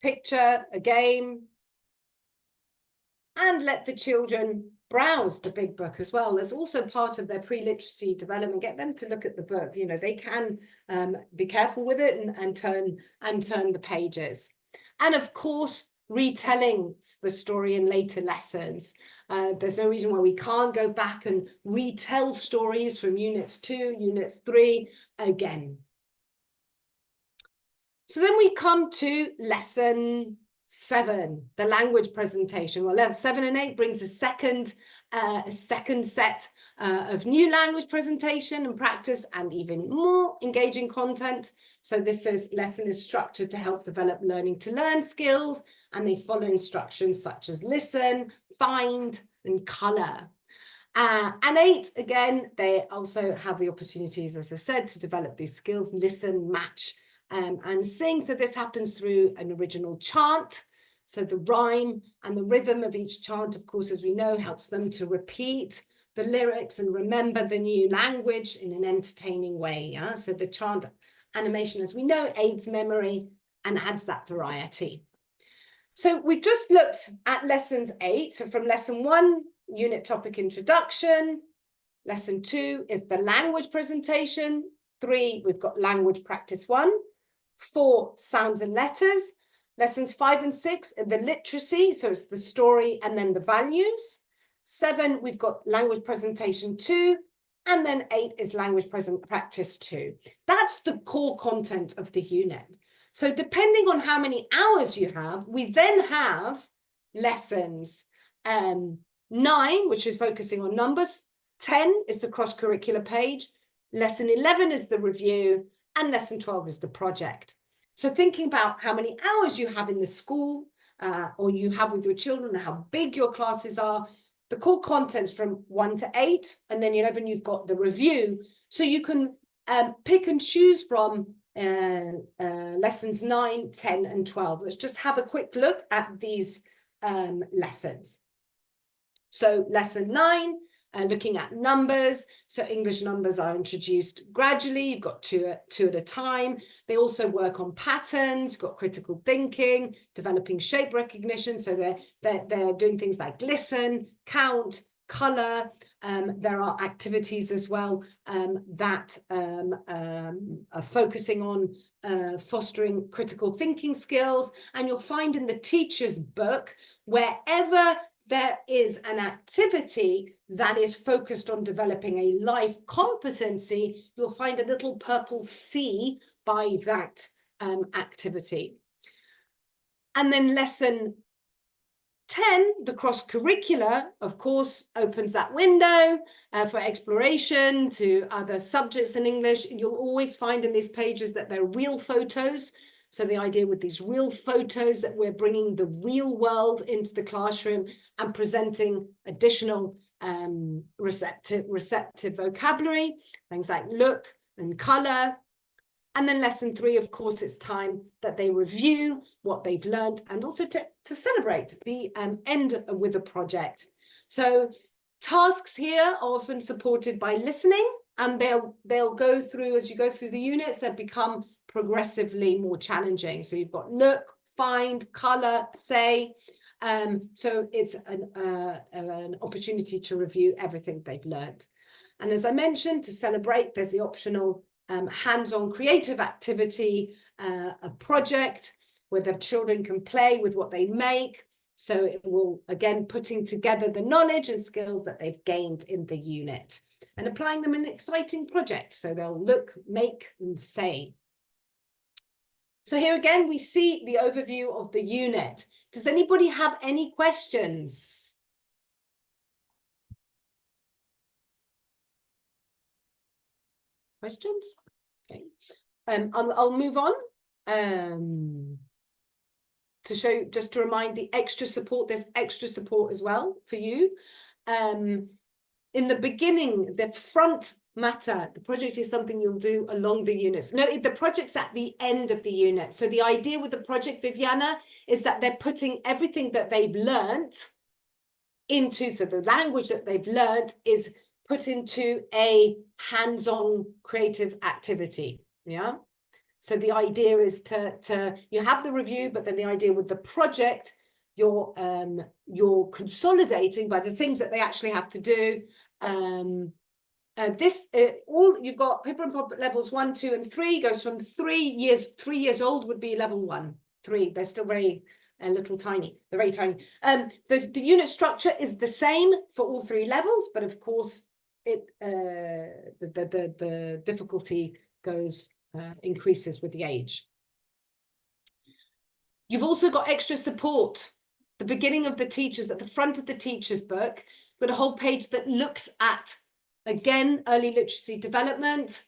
picture, a game, and let the children browse the big book as well. There's also part of their pre-literacy development. Get them to look at the book. You know, they can be careful with it and turn the pages. And of course, retelling the story in later lessons. There's no reason why we can't go back and retell stories from units 2, units 3 again. So then we come to lesson 7, the language presentation. Well, lesson 7 and 8 brings a second set of new language presentation and practice and even more engaging content. So this lesson is structured to help develop learning to learn skills, and they follow instructions such as listen, find, and color. And 8, again, they also have the opportunities, as I said, to develop these skills, listen, match, and sing. So this happens through an original chant. So the rhyme and the rhythm of each chant, of course, as we know, helps them to repeat the lyrics and remember the new language in an entertaining way. Yeah? So the chant animation, as we know, aids memory and adds that variety. So we just looked at lessons 8. So from lesson 1, unit topic introduction. Lesson 2 is the language presentation. 3, we've got language practice 1. 4, sounds and letters. Lessons 5 and 6 are the literacy, so it's the story and then the values. 7, we've got language presentation 2, and then 8 is language practice 2. That's the core content of the unit. So depending on how many hours you have, we then have lessons 9, which is focusing on numbers. 10 is the cross-curricular page. Lesson 11 is the review, and lesson 12 is the project. So thinking about how many hours you have in the school or you have with your children, how big your classes are, the core contents from 1 to 8, and then 11 you've got the review. So you can pick and choose from lessons 9, 10, and 12. Let's just have a quick look at these lessons. So lesson 9, looking at numbers. So English numbers are introduced gradually. You've got two at a time. They also work on patterns. You've got critical thinking, developing shape recognition. So they're doing things like listen, count, color. There are activities as well that are focusing on fostering critical thinking skills. And you'll find in the teacher's book, wherever there is an activity that is focused on developing a life competency, you'll find a little purple C by that activity. And then lesson 10, the cross-curricular, of course, opens that window for exploration to other subjects in English. You'll always find in these pages that they're real photos. So the idea with these real photos that we're bringing the real world into the classroom and presenting additional receptive vocabulary, things like look and color. And then lesson 3, of course, it's time that they review what they've learned and also to celebrate the end with a project. So tasks here are often supported by listening, and they'll go through, as you go through the units, they become progressively more challenging. So you've got look, find, color, say. So it's an opportunity to review everything they've learned. And as I mentioned, to celebrate, there's the optional hands-on creative activity, a project where the children can play with what they make. So it will, again, putting together the knowledge and skills that they've gained in the unit and applying them in an exciting project. So they'll look, make, and say. So here again, we see the overview of the unit. Does anybody have any questions? Questions? Okay. I'll move on to show, just to remind the extra support, there's extra support as well for you. In the beginning, the front matter, the project is something you'll do along the units. No, the project's at the end of the unit. So the idea with the project, Viviana, is that they're putting everything that they've learned into, so the language that they've learned is put into a hands-on creative activity. Yeah. So the idea is to you have the review, but then the idea with the project, you're consolidating by the things that they actually have to do. All you've got Pippa and Pop levels 1, 2, and 3 goes from 3 years old would be level 1, 3. They're still very little tiny. They're very tiny. The unit structure is the same for all 3 levels, but of course, the difficulty goes increases with the age. You've also got extra support. The beginning of the teachers, at the front of the teacher's book, got a whole page that looks at, again, early literacy development,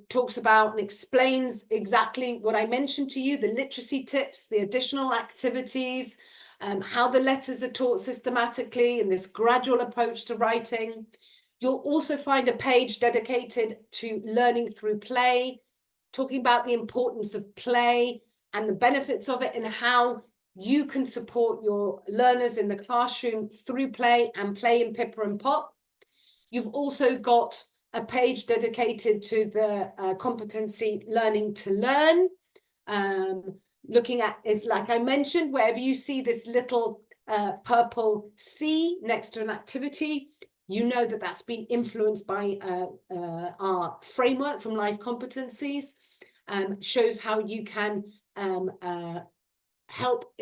talks about and explains exactly what I mentioned to you, the literacy tips, the additional activities, how the letters are taught systematically in this gradual approach to writing. You'll also find a page dedicated to learning through play, talking about the importance of play and the benefits of it and how you can support your learners in the classroom through play and play in Pippa and Pop. You've also got a page dedicated to the competency learning to learn. Looking at, is like I mentioned, wherever you see this little purple C next to an activity, you know that that's been influenced by our framework from Life Competencies, shows how you can help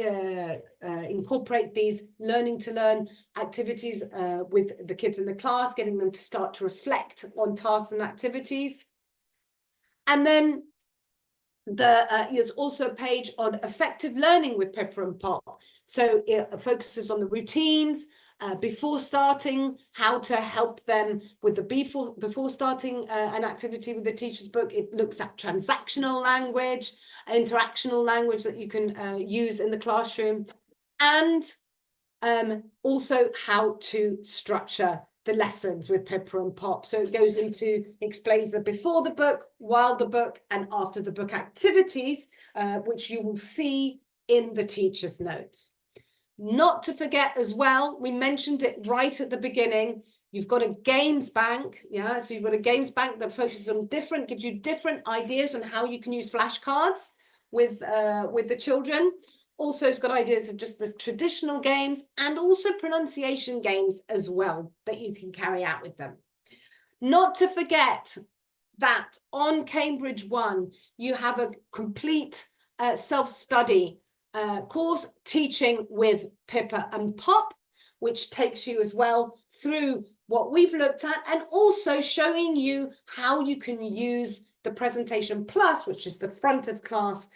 incorporate these learning to learn activities with the kids in the class, getting them to start to reflect on tasks and activities. And then there's also a page on effective learning with Pippa and Pop. So it focuses on the routines, before starting, how to help them with the before starting an activity with the teacher's book. It looks at transactional language, interactional language that you can use in the classroom, and also how to structure the lessons with Pippa and Pop. So it goes into, explains the before the book, while the book, and after the book activities, which you will see in the teacher's notes. Not to forget as well, we mentioned it right at the beginning, you've got a games bank. Yeah, so you've got a games bank that focuses on gives you different ideas on how you can use flashcards with the children. Also, it's got ideas of just the traditional games and also pronunciation games as well that you can carry out with them. Not to forget that on Cambridge 1, you have a complete self-study course, Teaching with Pippa and Pop, which takes you as well through what we've looked at and also showing you how you can use the Presentation Plus, which is the front of class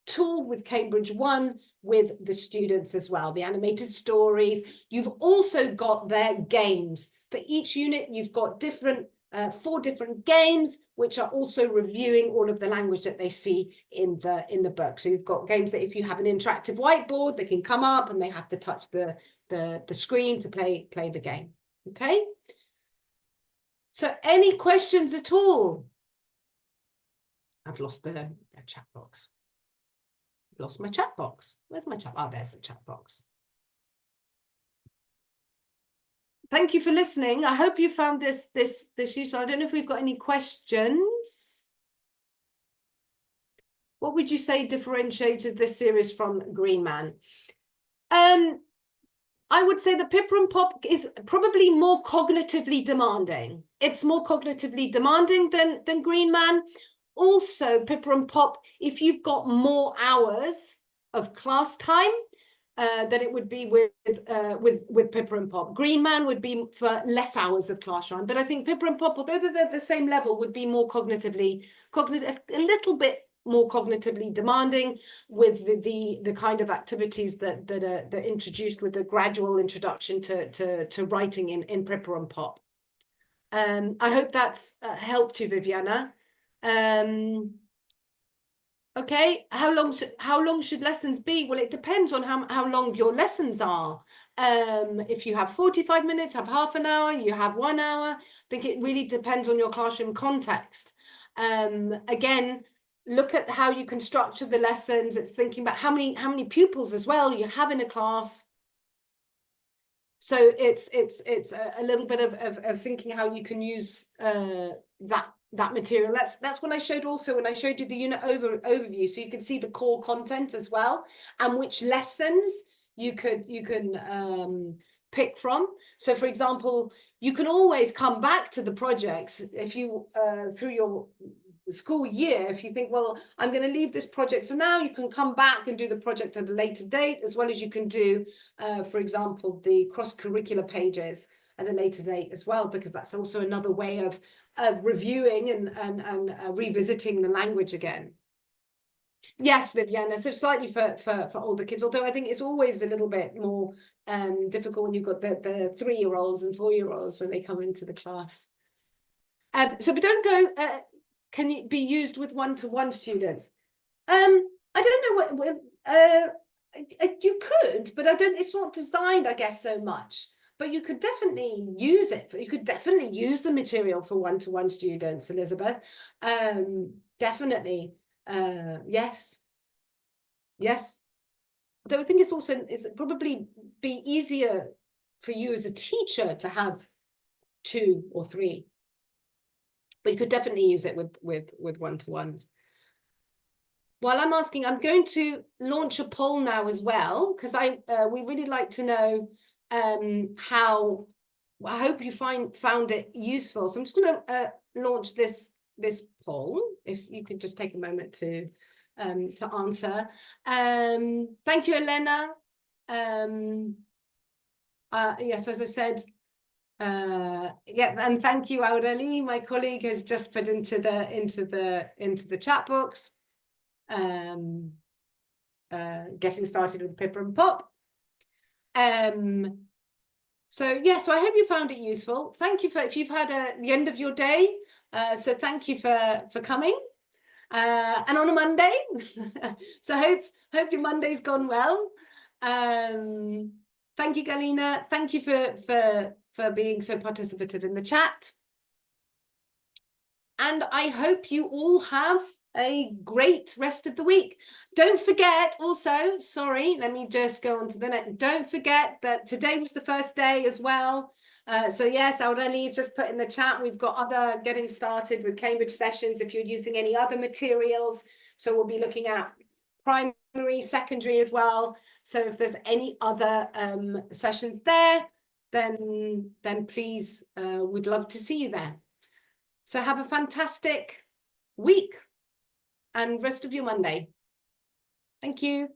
tool with Cambridge 1 with the students as well, the animated stories. You've also got their games. For each unit, you've got 4 different games, which are also reviewing all of the language that they see in the book. So you've got games that if you have an interactive whiteboard, they can come up and they have to touch the screen to play the game. Okay. So any questions at all? I've lost the chat box. Lost my chat box. Where's my chat? Oh, there's the chat box. Thank you for listening. I hope you found this useful. I don't know if we've got any questions. What would you say differentiated this series from Green Man? I would say that Pippa and Pop is probably more cognitively demanding. It's more cognitively demanding than Green Man. Also, Pippa and Pop, if you've got more hours of class time, than it would be with Pippa and Pop. Green Man would be for less hours of class time, but I think Pippa and Pop, although they're the same level, would be more cognitively a little bit more cognitively demanding with the kind of activities that are introduced with the gradual introduction to writing in Pippa and Pop. I hope that's helped you, Viviana. Okay, how long should lessons be? Well, it depends on how long your lessons are. If you have 45 minutes, have half an hour, you have 1 hour. I think it really depends on your classroom context. Again, look at how you can structure the lessons. It's thinking about how many pupils as well you have in a class. So it's a little bit of thinking how you can use that material. That's what I showed also when I showed you the unit overview, so you can see the core content as well and which lessons you can pick from. So for example, you can always come back to the projects if you through your school year. If you think, well, I'm going to leave this project for now, you can come back and do the project at a later date, as well as you can do for example the cross-curricular pages at a later date as well, because that's also another way of reviewing and revisiting the language again. Yes, Viviana, so slightly for older kids, although I think it's always a little bit more difficult when you've got the 3-year-olds and 4-year-olds when they come into the class. So but don't go, can it be used with one-to-one students? I don't know what you could, but it's not designed, I guess, so much. But you could definitely use it. You could definitely use the material for one-to-one students, Elizabeth. Definitely. Yes. Yes. Though I think it's probably be easier for you as a teacher to have 2 or 3. But you could definitely use it with one-to-ones. While I'm asking, I'm going to launch a poll now as well, because we really like to know how. I hope you found it useful. So I'm just going to launch this poll. If you could just take a moment to answer. Thank you, Elena. Yes, as I said. Yeah, and thank you, Aureli. My colleague has just put into the chat box. Getting started with Pippa and Pop. So yeah, so I hope you found it useful. Thank you if you've had the end of your day. So thank you for coming. And on a Monday. So hope your Monday's gone well. Thank you, Galina. Thank you for being so participative in the chat. And I hope you all have a great rest of the week. Don't forget also, sorry, let me just go on to the next. Don't forget that today was the first day as well. So yes, Aureli's just put in the chat, we've got other getting started with Cambridge sessions if you're using any other materials. So we'll be looking at primary, secondary as well. So if there's any other sessions there, then please, we'd love to see you there. So have a fantastic week and rest of your Monday. Thank you.